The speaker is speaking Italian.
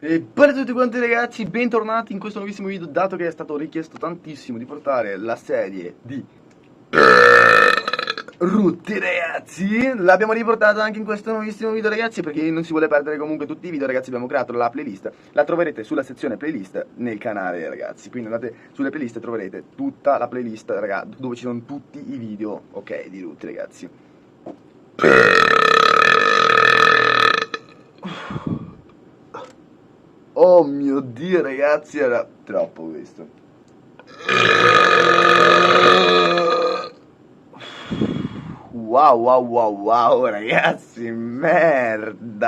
E buona a tutti quanti ragazzi, bentornati in questo nuovissimo video, dato che è stato richiesto tantissimo di portare la serie di Rutti ragazzi. L'abbiamo riportata anche in questo nuovissimo video ragazzi, perché non si vuole perdere comunque tutti i video ragazzi. Abbiamo creato la playlist, la troverete sulla sezione playlist nel canale ragazzi. Quindi andate sulle playlist e troverete tutta la playlist ragazzi, dove ci sono tutti i video, ok, di Rutti ragazzi. Oh mio Dio ragazzi, era troppo questo. Wow wow wow wow ragazzi, merda.